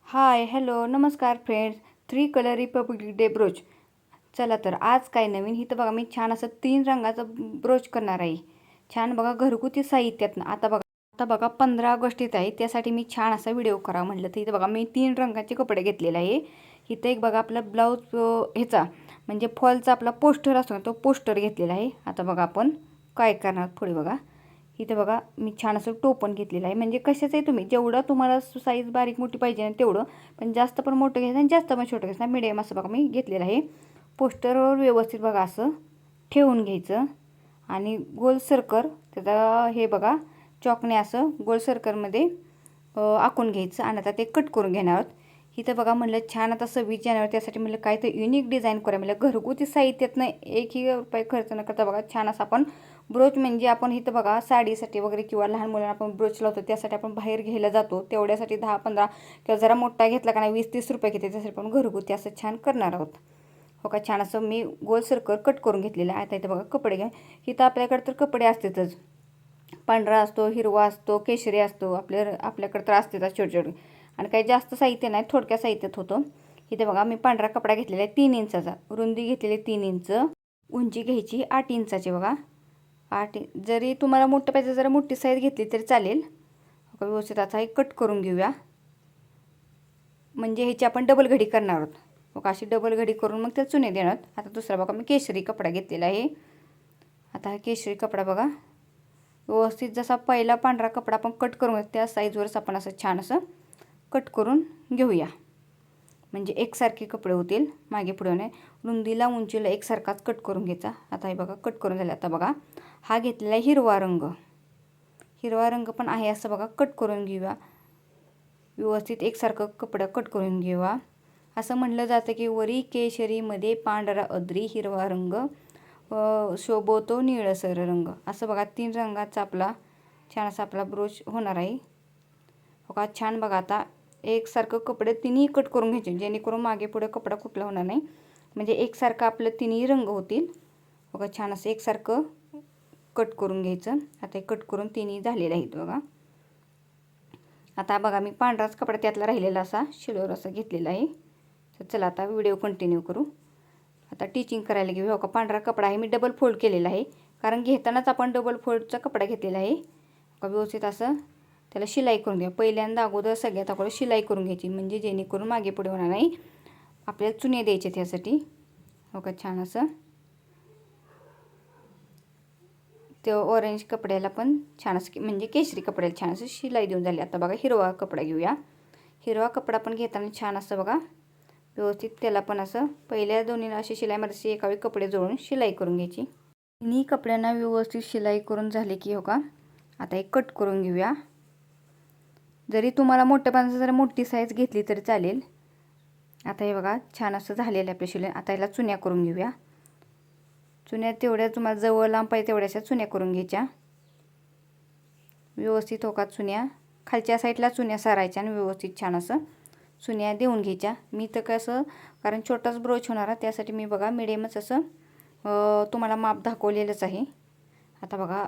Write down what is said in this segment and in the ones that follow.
Hi hello नमस्कार friends. Three colour Republic day broach. चला तर आज काय नवीन इथं बघा, मी छान असं 3 रंगाचं ब्रोच करणार आहे. छान बघा घरगुती साहित्यातनं. आता बघा 15 ऑगस्ट येत आहे, त्यासाठी मी छान असा व्हिडिओ करावा म्हटलं. तर इथं बघा मी 3 रंगाचे कपडे घेतलेले आहे. इथं एक बघा आपला ब्लाऊज ह्याचा म्हणजे फॉलचा आपला पोस्टर असतो ना, तो पोस्टर घेतलेला आहे. आता बघा आपण काय करणार पुढे बघा. इथे बघा मी छान असं टोपण घेतलेलं आहे. म्हणजे कशाचं आहे, तुम्ही जेवढं तुम्हाला साईज बारीक मोठी पाहिजे ना तेवढं, पण जास्त पण मोठं घ्यायचं आणि जास्त पण छोटं घ्यायचं. मिडियम असं बघा मी घेतलेलं आहे. पोस्टरवर व्यवस्थित बघा असं ठेवून घ्यायचं आणि गोल सर्कल त्याचा हे बघा चॉकने असं गोल सर्कलमध्ये आखून घ्यायचं आणि आता ते कट करून घेणार आहोत. इथं बघा म्हणलं छान आता 26 जानेवारी, त्यासाठी म्हणलं काय तर युनिक डिझाईन करूया. म्हणलं घरगुती साहित्यातनं एकही रुपये खर्च न करता बघा छान असं आपण ब्रोच, म्हणजे आपण इथं बघा साडीसाठी वगैरे किंवा लहान मुलांना आपण ब्रोच लावतो, त्यासाठी आपण बाहेर घ्यायला जातो, तेवढ्यासाठी 10-15 किंवा जरा मोठा घेतला का नाही 20-30 रुपये घेते, त्यासाठी आपण घरगुती असं छान करणार आहोत. हो का. छान असं मी गोल सर्कल कट करून घेतलेलं आहे. आता इथं बघा कपडे घ्या. इथं आपल्याकडे तर कपडे असतातच, पांढरा असतो, हिरवा असतो, केशरी असतो, आपल्याकडे तर असतातच छोटे छोटे. आणि काही जास्त साहित्य नाही, थोडक्या साहित्यात होतं. इथे बघा मी पांढरा कपडा घेतलेला आहे 3 इंचाचा, रुंदी घेतलेली 3 इंच, उंची घ्यायची 8 इंचाची बघा. 8 जरी तुम्हाला मोठं पाहिजे जरा मोठी साईज घेतली तरी चालेल. व्यवस्थित आता हे कट करून घेऊया, म्हणजे ह्याची आपण डबल घडी करणार आहोत. बघा अशी डबल घडी करून मग त्या चुने देणार. आता दुसरा बघा मी केशरी कपडा घेतलेला आहे. आता हा केशरी कपडा बघा व्यवस्थित जसा पहिला पांढरा कपडा आपण कट करून त्या साईजवरच आपण असं छान असं कट करून घेऊया, म्हणजे एकसारखे कपडे होतील, मागे पुढे नाही. रुंदीला उंचीला एकसारखाच कट करून घ्यायचा. आता हे बघा कट करून झाले. आता बघा हा घेतलेला हिरवा रंग, हिरवा रंग पण आहे असं बघा कट करून घेऊया. व्यवस्थित एकसारखं कपडा कट करून घेऊया. असं म्हटलं जातं की वरी केशरीमध्ये पांढरा अद्री, हिरवा रंग शोभतो निळसर रंग. असं बघा 3 रंगाचा आपला छान असा आपला ब्रोच होणार आहे. बघा छान बघा आता एकसारखं कपडे तिन्ही कट करून घ्यायचे, जेणेकरून मागे पुढे कपडा कुठला होणार नाही, म्हणजे एकसारखं आपलं तिन्ही रंग होतील. बघा छान असं एकसारखं कट करून घ्यायचं. आता हे कट करून तिन्ही झालेलं आहेत बघा. आता बघा मी पांढराच कपडा त्यातला राहिलेला असा शिलोर असा घेतलेला आहे. तर चला आता व्हिडिओ कंटिन्यू करू. आता टिचिंग करायला घेऊ. हो का पांढरा कपडा आहे, मी डबल फोल्ड केलेला आहे, कारण घेतानाच आपण डबल फोल्डचा कपडा घेतलेला आहे. का व्यवस्थित असं त्याला शिलाई करून घ्या. पहिल्यांदा अगोदर सगळ्यात अगोदर शिलाई करून घ्यायची, म्हणजे जेणेकरून मागे पुढे होणार नाही. आपल्याला चुने द्यायचे त्यासाठी. हो का छान असं ते ऑरेंज कपड्याला पण छान असं म्हणजे केशरी कपड्याला छान असं शिलाई देऊन झाली. आता बघा हिरवा कपडा घेऊया. हिरवा कपडा पण घेताना छान असं बघा व्यवस्थित त्याला पण असं पहिल्या दोन्हीला अशी शिलाईमध्ये एकावेळी कपडे जोडून शिलाई करून घ्यायची. तिन्ही कपड्यांना व्यवस्थित शिलाई करून झाली की हो का आता एक कट करून घेऊया. जरी तुम्हाला मोठ्यापणाची जरा मोठी साईज घेतली तरी चालेल. आता हे बघा छान असं झालेलं आपल्या शिलाई. आता याला चुन्या करून घेऊया. चुन्या तेवढ्या तुम्हाला जवळ लांब पाहिजे तेवढ्याशा चुन्या करून घ्यायच्या. व्यवस्थित हो का चुन्या खालच्या साईडला चुन्या सारायच्या आणि व्यवस्थित छान असं चुन्या देऊन घ्यायच्या. मी तर कसं कारण छोटाच ब्रोच होणार आहे, त्यासाठी मी बघा मिडियमच असं तुम्हाला माप दाखवलेलंच आहे. आता बघा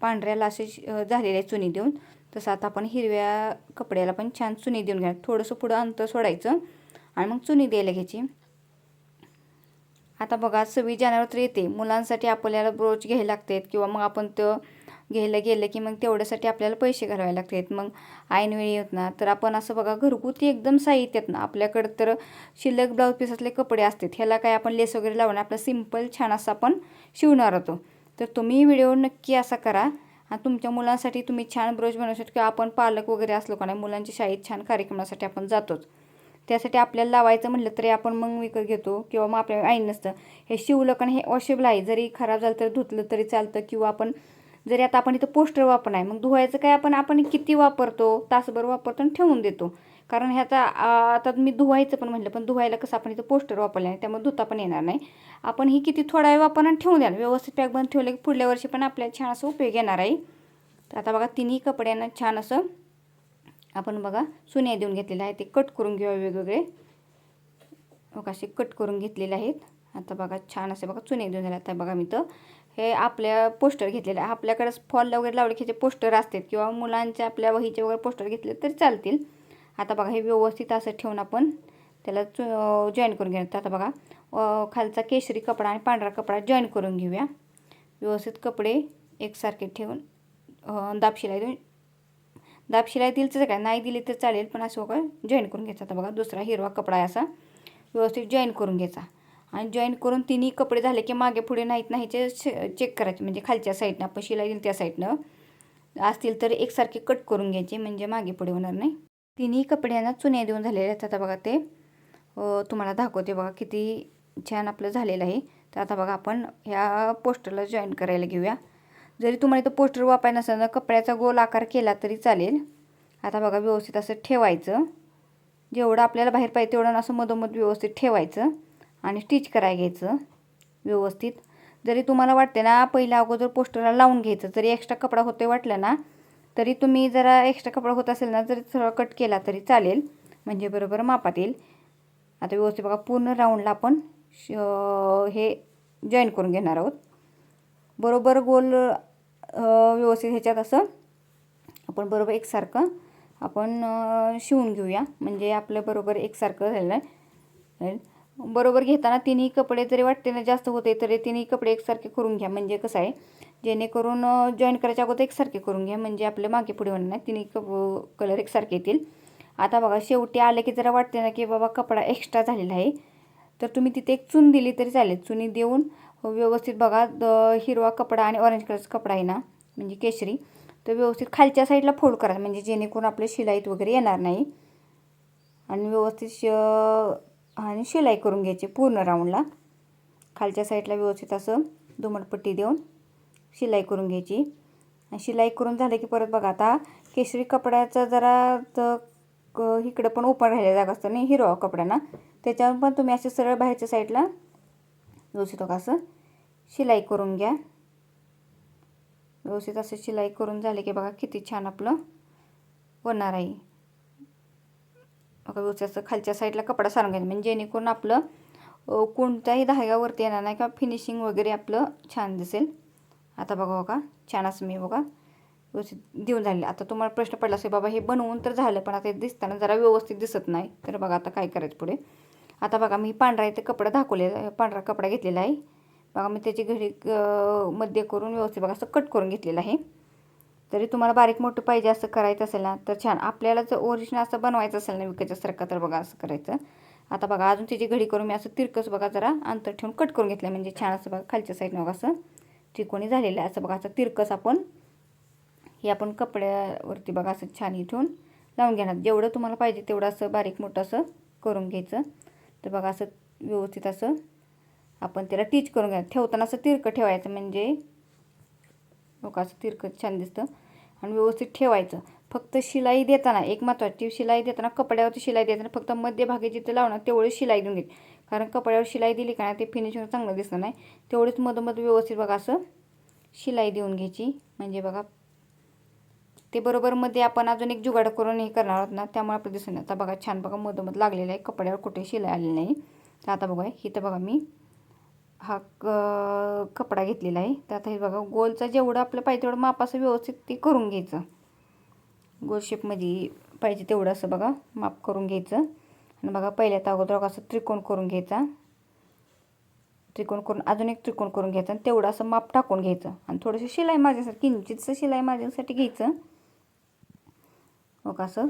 पांढऱ्याला असे झालेले आहे चुनी देऊन, तसं आता आपण हिरव्या कपड्याला पण छान चुनी देऊन घ्या. थोडंसं पुढं अंतर सोडायचं आणि मग चुनी द्यायला घ्यायची. आता बघा 26 जानेवारी तर येते, मुलांसाठी आपल्याला ब्रोच घ्यायला लागतात किंवा मग आपण तो घ्यायला गेलं की मग तेवढ्यासाठी आपल्याला पैसे घालवावे लागतात. मग ऐनवेळी येत ना, तर आपण असं बघा घरगुती एकदम साहित्यात ना आपल्याकडं तर शिल्लक ब्लाऊज पीसातले कपडे असतात, ह्याला काय आपण लेस वगैरे लावणार, आपलं सिंपल छान असं आपण शिवणार होतो. तर तुम्ही व्हिडिओ नक्की असा करा आणि तुमच्या मुलांसाठी तुम्ही छान ब्रोच बनवू शकता. किंवा आपण पालक वगैरे असलो का नाही, मुलांच्या शाळेत छान कार्यक्रमासाठी आपण जातोच, त्यासाठी आपल्याला लावायचं म्हटलं तरी आपण मग विकत घेतो किंवा मग आपल्याला ऐन नसतं. हे शिवलं कारण हे वॉशेबल आहे, जरी खराब झालं तर धुतलं तरी चालतं. किंवा आपण जरी आता आपण इथं पोस्टर वापर आहे, मग धुवायचं काय आपण किती वापरतो, तासभर वापरतो आणि ठेवून देतो. कारण ह्याचा आता मी धुवायचं पण म्हटलं, पण धुवायला कसं आपण इथं पोस्टर वापरलं नाही, त्यामुळे धुता पण येणार नाही. आपण ही किती थोडा वेळ वापरून ठेवून द्याल, व्यवस्थित पॅक बनवून ठेवलं की पुढल्या वर्षी पण आपल्याला छान असं उपयोग येणार आहे. तर आता बघा तिन्ही कपड्यांना छान असं आपण बघा चुन्या देऊन घेतलेलं आहे. ते कट करून घेऊया वेगवेगळे. बघा असे कट करून घेतलेले आहेत. आता बघा छान असे बघा चुने देऊन झाले. आता बघा मी तर हे आपल्या पोस्टर घेतलेलं आहे. आपल्याकडे फॉल वगैरे लावले की पोस्टर असतात किंवा मुलांच्या आपल्या वहीचे वगैरे पोस्टर घेतले तरी चालतील. आता बघा हे व्यवस्थित असं ठेवून आपण त्याला जॉईन करून घेणार. आता बघा खालचा केशरी कपडा आणि पांढरा कपडा जॉईन करून घेऊया. व्यवस्थित कपडे एकसारखे ठेवून दाबशिलाई देऊन, दाबशिलाई दिली तर काय नाही दिली तर चालेल, पण असं बघा जॉईन करून घ्यायचा. आता बघा दुसरा हिरवा कपडा आहे असा व्यवस्थित जॉईन करून घ्यायचा. आणि जॉईन करून तिन्ही कपडे झाले की मागे पुढे नाहीत नाहीचे चेक करायचे. म्हणजे खालच्या साईडनं आपण शिलाई दिली त्या साईडनं असतील तर एकसारखे कट करून घ्यायचे, म्हणजे मागे पुढे होणार नाही. तिन्ही कपड्यांना चुन्या देऊन झालेले आहेत. आता बघा ते तुम्हाला दाखवते बघा किती छान आपलं झालेलं आहे. तर आता बघा आपण ह्या पोस्टरला जॉईन करायला घेऊया. जरी तुम्हाला इथं पोस्टर वापरायला नसेल ना, कपड्याचा गोल आकार केला तरी चालेल. आता बघा व्यवस्थित असं ठेवायचं, जेवढं आपल्याला बाहेर पाहिजे तेवढं असं मधोमध व्यवस्थित ठेवायचं आणि स्टिच करायला घ्यायचं व्यवस्थित. जरी तुम्हाला वाटते ना पहिल्या अगोदर पोस्टरला लावून घ्यायचं, जरी एक्स्ट्रा कपडा होतोय वाटलं ना तरी तुम्ही जरा एक्स्ट्रा कपडा होत असेल ना जरी थोडा कट केला तरी चालेल, म्हणजे बरोबर मापात येईल. आता व्यवस्थित बघा पूर्ण राऊंडला आपण हे जॉईन करून घेणार आहोत. बरोबर गोल व्यवस्थित ह्याच्यात असं आपण बरोबर एकसारखं आपण शिवून घेऊया, म्हणजे आपलं बरोबर एकसारखं झालं आहे. बरोबर घेताना तिन्ही कपडे जरी वाटते ना जास्त होते तरी तिन्ही कपडे एकसारखे करून घ्या. म्हणजे कसं आहे जेणेकरून जॉईन करायच्या अगोदर एकसारखे करून घ्या, म्हणजे आपले मागे पुढे होणार नाही, तिन्ही कलर एकसारखे येतील. आता बघा शेवटी आले की जरा वाटते ना की बाबा कपडा एक्स्ट्रा झालेला आहे, तर तुम्ही तिथे एक चून दिली तरी चालेल. चुनी देऊन व्यवस्थित बघा हिरवा कपडा आणि ऑरेंज कलरचा कपडा आहे ना म्हणजे केशरी, तर व्यवस्थित खालच्या साईडला फोल्ड करा, म्हणजे जेणेकरून आपले शिलाईत वगैरे येणार नाही. आणि व्यवस्थित आणि शिलाई करून घ्यायची पूर्ण राऊंडला. खालच्या साईडला व्यवस्थित असं दुमटपट्टी देऊन शिलाई करून घ्यायची. शिलाई करून झालं की परत बघा आता केशरी कपड्याचं जरा इकडं पण ओपन राहिलेलं जागा असतं नाही हिरवा कपड्याना, त्याच्यावर पण तुम्ही असं सरळ बाहेरच्या साईडला व्यवस्थित बघा असं शिलाई करून घ्या. व्यवस्थित असं शिलाई करून झाले की बघा किती छान आपलं होणार आहे. बघा व्यवस्थित असं खालच्या साईडला कपडा सारून घ्यायचा, म्हणजे जेणेकरून आपलं कोणत्याही धाग्यावरती येणार नाही किंवा फिनिशिंग वगैरे आपलं छान दिसेल. आता बघा छान असं मी बघा व्यवस्थित देऊन झाले. आता तुम्हाला प्रश्न पडला असेल बाबा हे बनवून तर झालं पण आता दिसताना जरा व्यवस्थित दिसत नाही, तर बघा आता काय करायचं पुढे. आता बघा मी पांढरा इथे कपडा दाखवलेला, पांढरा कपडा घेतलेला आहे बघा. मी त्याची घडी मध्ये करून व्यवस्थित बघा असं कट करून घेतलेलं आहे. तरी तुम्हाला बारीक मोठं पाहिजे असं करायचं असेल ना तर छान. आपल्याला जर ओरिजिनल असं बनवायचं असेल ना विकायच्यासारखं तर बघा असं करायचं. आता बघा अजून त्याची घडी करून मी असं तिरकस बघा जरा अंतर ठेवून कट करून घेतलं, म्हणजे छान असं बघा खालच्या साईडनं बघा असं त्रिकोणी झालेलं आहे. असं बघा असं तिरकस आपण हे आपण कपड्यावरती बघा असं छान इथून लावून घेणार. जेवढं तुम्हाला पाहिजे तेवढं असं बारीक मोठं असं करून घ्यायचं. तर बघा असं व्यवस्थित असं आपण त्याला टीच करून घ्या. ठेवताना असं तिरकं ठेवायचं, म्हणजे बघा असं तिरकं छान दिसतं. आणि व्यवस्थित ठेवायचं. फक्त शिलाई देताना एक महत्त्वाची, शिलाई देताना कपड्यावरती शिलाई देताना फक्त मध्यभागी जिथे लावणार तेवढी शिलाई देऊन घ्यायची, कारण कपड्यावर शिलाई दिली का ते फिनिशिंग चांगलं दिसणार नाही. तेवढीच मधोमध व्यवस्थित बघा असं शिलाई देऊन घ्यायची, म्हणजे बघा ते बरोबर मध्ये आपण अजून एक जुगाड करून हे करणार आहोत ना, त्यामुळे आपलं दिसत नाही. आता बघा छान बघा मधोमध लागलेलं आहे, कपड्यावर कुठे शिलाई आलेली नाही. तर आता बघा इथं बघा मी हा कपडा घेतलेला आहे. तर आता हे बघा गोलचा जेवढं आपलं पाहिजे तेवढं माप असं व्यवस्थित ते करून घ्यायचं. गोल शेपमध्ये पाहिजे तेवढं असं बघा माप करून घ्यायचं. आणि बघा पहिल्यात अगोदर असं त्रिकोण करून घ्यायचा, त्रिकोण करून अजून एक त्रिकोण करून घ्यायचा आणि तेवढं असं माप टाकून घ्यायचं. आणि थोडंसं शिलाई माझ्यासाठी किंचितसं शिलाई माझ्यासाठी घ्यायचं. बघा असं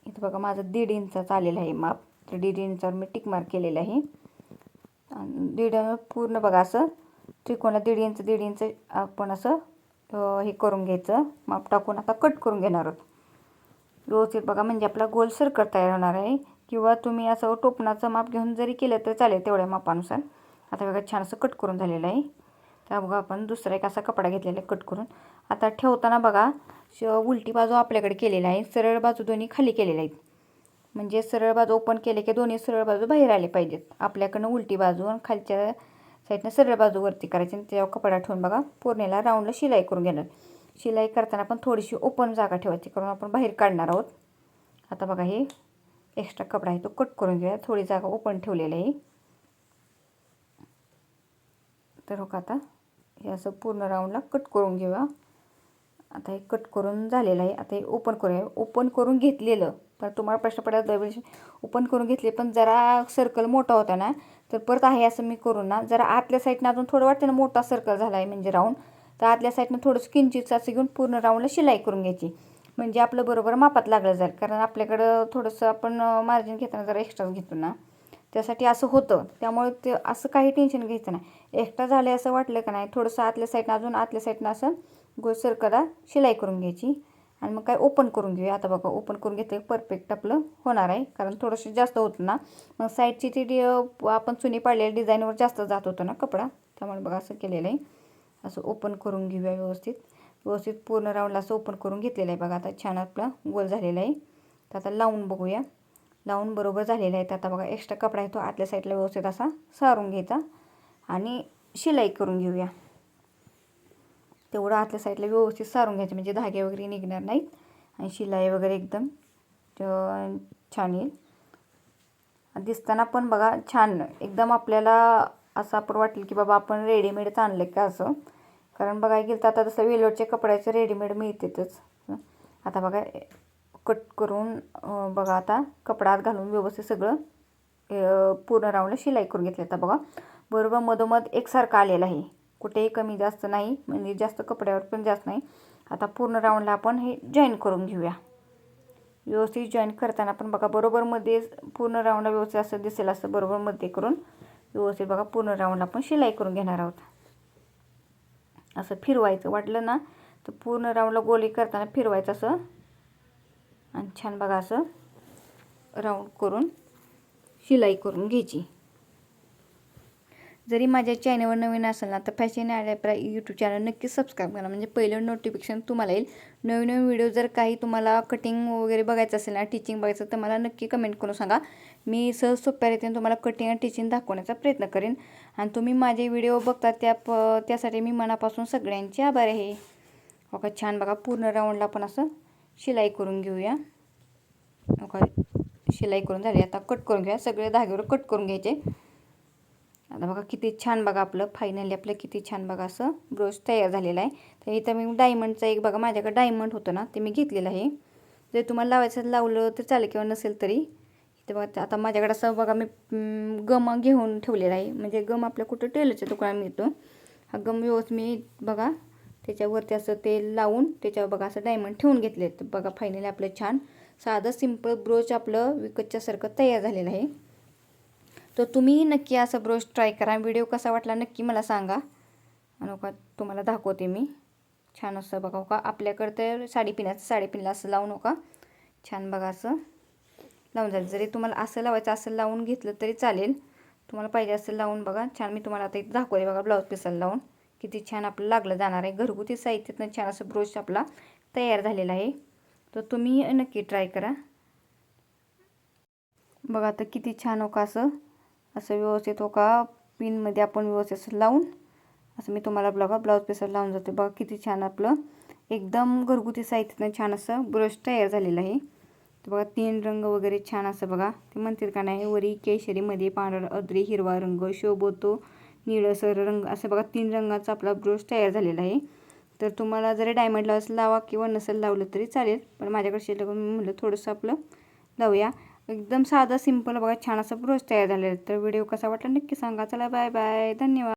इथं बघा माझं 1.5 इंचाचं आलेलं आहे माप, तर 1.5 इंचावर मी टिक मार्क केलेलं आहे. आणि 1.5 पूर्ण बघा असं त्रिकोणाला 1.5 इंच आपण असं हे करून घ्यायचं माप टाकून. आता कट करून घेणार आहोत व्यवस्थित बघा, म्हणजे आपला गोल सर्कल तयार होणार आहे. किंवा तुम्ही असं टोपणाचं माप घेऊन जरी केलं तर चालेल तेवढ्या मापानुसार. आता बघा छान असं कट करून झालेलं आहे. तर बघा आपण दुसरा एक असा कपडा घेतलेला आहे कट करून. आता ठेवताना बघा उलटी बाजू आपल्याकडे केलेला आहे, सरळ बाजू दोन्ही खाली केलेल्या आहेत. म्हणजे सरळ बाजू ओपन केले की दोन्ही सरळ बाजू बाहेर आले पाहिजेत. आपल्याकडनं उलटी बाजू आणि खालच्या साईडनं सरळ बाजू वरती करायची आणि त्यावर कपडा ठेवून बघा पूर्णेला राऊंडला शिलाई करून घेणार. शिलाई करताना पण थोडीशी ओपन जागा ठेवायची, कारण आपण बाहेर काढणार आहोत. आता बघा हे एक्स्ट्रा कपडा आहे तो कट करून घेऊया. थोडी जागा ओपन ठेवलेली आहे. तर हो आता हे असं पूर्ण राऊंडला कट करून घेऊया. आता हे कट करून झालेलं आहे. आता हे ओपन करूया. ओपन करून घेतलेलं पण तुम्हाला प्रश्न पडला दरवेळेस ओपन करून घेतले पण जरा सर्कल मोठा होता ना, तर परत आहे असं मी करून ना जरा आतल्या साईडनं अजून थोडं वाटतं ना मोठा सर्कल झाला आहे म्हणजे राऊंड, तर आतल्या साईडनं थोडंसं किंचित असं घेऊन पूर्ण राऊंडला शिलाई करून घ्यायची, म्हणजे आपलं बरोबर मापात लागलं जाईल. कारण आपल्याकडं थोडंसं आपण मार्जिन घेताना जरा एक्स्ट्राच घेतो ना, त्यासाठी असं होतं. त्यामुळे ते असं काही टेन्शन घ्यायचं नाही. एक्स्ट्रा झाले असं वाटलं का नाही, थोडंसं आतल्या साईडनं अजून आतल्या साईडनं असं गोल सर्कलला शिलाई करून घ्यायची आणि मग काय ओपन करून घेऊया. आता बघा ओपन करून घेतलं परफेक्ट आपलं होणार आहे, कारण थोडंसं जास्त होतं ना मग साईडची ती आपण चुनी पाडलेल्या डिझाईनवर जास्त जात होतं ना कपडा, त्यामुळे बघा असं केलेलं आहे. असं ओपन करून घेऊया व्यवस्थित पूर्ण राऊंडला असं ओपन करून घेतलेलं आहे. बघा आता छान आपला गोल झालेला आहे. तर आता लावून बघूया. लावून बरोबर झालेला आहे. तर आता बघा एक्स्ट्रा कपडा आहे तो आतल्या साईडला व्यवस्थित असा सारून घ्यायचा आणि शिलाई करून घेऊया. तेवढं आतल्या साईडला व्यवस्थित सारून घ्यायचं म्हणजे धागे वगैरे निघणार नाहीत आणि शिलाई वगैरे एकदम छान येईल. दिसताना पण बघा छान एकदम आपल्याला असं आपण वाटेल की बाबा आपण रेडीमेडच आणलं का असं, कारण बघायला गेलं तर आता जसं वेलोडच्या कपड्याचं रेडीमेड मिळतेच. आता बघा कट करून बघा आता कपडा आत घालून व्यवस्थित सगळं पूर्ण राऊंडला शिलाई करून घेतली. आता बघा बरोबर मधोमध एकसारखं आलेलं आहे, कुठेही कमी जास्त नाही, म्हणजे जास्त कपड्यावर पण जास्त नाही. आता पूर्ण राऊंडला आपण हे जॉईन करून घेऊया. व्यवस्थित जॉईन करताना पण बघा बरोबर मध्ये पूर्ण राऊंडला व्यवस्थित असं दिसेल असं बरोबर मध्ये करून व्यवस्थित बघा पूर्ण राऊंडला आपण शिलाई करून घेणार आहोत. असं फिरवायचं वाटलं ना तर पूर्ण राऊंडला गोली करताना फिरवायचं असं आणि छान बघा असं राऊंड करून शिलाई करून घ्यायची. जरी माझ्या चॅनलवर नवीन असेल ना तर फॅशन आयडिया यूट्यूब चॅनल नक्की सबस्क्राईब करा, म्हणजे पहिलं नोटिफिकेशन तुम्हाला येईल. नवीन नवीन व्हिडिओ जर काही तुम्हाला कटिंग वगैरे बघायचं असेल ना, टिचिंग बघायचं, तर मला नक्की कमेंट करून सांगा. मी सहज सोप्या रीतीने तुम्हाला कटिंग आणि टिचिंग दाखवण्याचा प्रयत्न करेन. आणि तुम्ही माझे व्हिडिओ बघता त्यासाठी मी मनापासून सगळ्यांचे आभार आहे. बघा छान बघा पूर्ण राऊंडला आपण असं शिलाई करून घेऊया. बघा शिलाई करून झाली. आता कट करून घेऊया. सगळे धाग्यावर कट करून घ्यायचे. आता बघा किती छान बघा आपलं फायनली आपलं किती छान बघा असं ब्रोच तयार झालेला आहे. तर इथं मी डायमंडचा एक बघा माझ्याकडे डायमंड होतं ना ते मी घेतलेलं आहे. जर तुम्हाला लावायचं लावलं तर चालेल किंवा नसेल तरी. इथं बघा आता माझ्याकडे असं बघा मी गम घेऊन ठेवलेला आहे, म्हणजे गम आपल्या कुठं टेलरच्या दुकानात मिळतो. हा गम व्यवस्थित मी बघा त्याच्यावरती असं तेल लावून त्याच्यावर बघा असं डायमंड ठेवून घेतले. तर बघा फायनली आपलं छान साधं सिंपल ब्रोच आपलं विकतच्यासारखं तयार झालेलं आहे. तर तुम्ही नक्की असं ब्रोच ट्राय करा. व्हिडिओ कसा वाटला नक्की मला सांगा आणि का तुम्हाला दाखवते मी. छान असं बघा का आपल्याकडं तर साडीपिनला असं लावू नका. छान बघा असं लावून झालं. जरी तुम्हाला असं लावायचं असं लावून घेतलं तरी चालेल, तुम्हाला पाहिजे असं लावून बघा. छान मी तुम्हाला आता इथं दाखवते बघा ब्लाऊज पीसला लावून किती छान आपलं लागलं जाणार आहे. घरगुती साहित्यातनं छान असं ब्रोच आपला तयार झालेला आहे. तर तुम्ही नक्की ट्राय करा. बघा आता किती छान हो का असं व्यवस्थित हो का पिनमध्ये आपण व्यवस्थित असं लावून असं मी तुम्हाला बघा ब्लाऊज पीसला लावून जाते. बघा किती छान आपलं एकदम घरगुती साहित्यानं छान असं ब्रश तयार झालेलं आहे. तर बघा 3 रंग वगैरे छान असं बघा ते म्हणतील का नाही, वरी केशरीमध्ये पांढरा अद्री हिरवा रंग शोभतो निळसर रंग, असं बघा 3 रंगाचा आपला ब्रश तयार झालेला आहे. तर तुम्हाला जरी डायमंड लावा किंवा नसेल लावलं तरी चालेल, पण माझ्याकडे शिल्लक मी म्हटलं थोडंसं आपलं लावूया. एकदम साधा सिंपल बघा छान असा ब्रोच तयार झालेला आहे. तर व्हिडिओ कसा वाटला नक्की सांगा. चला बाय बाय, धन्यवाद.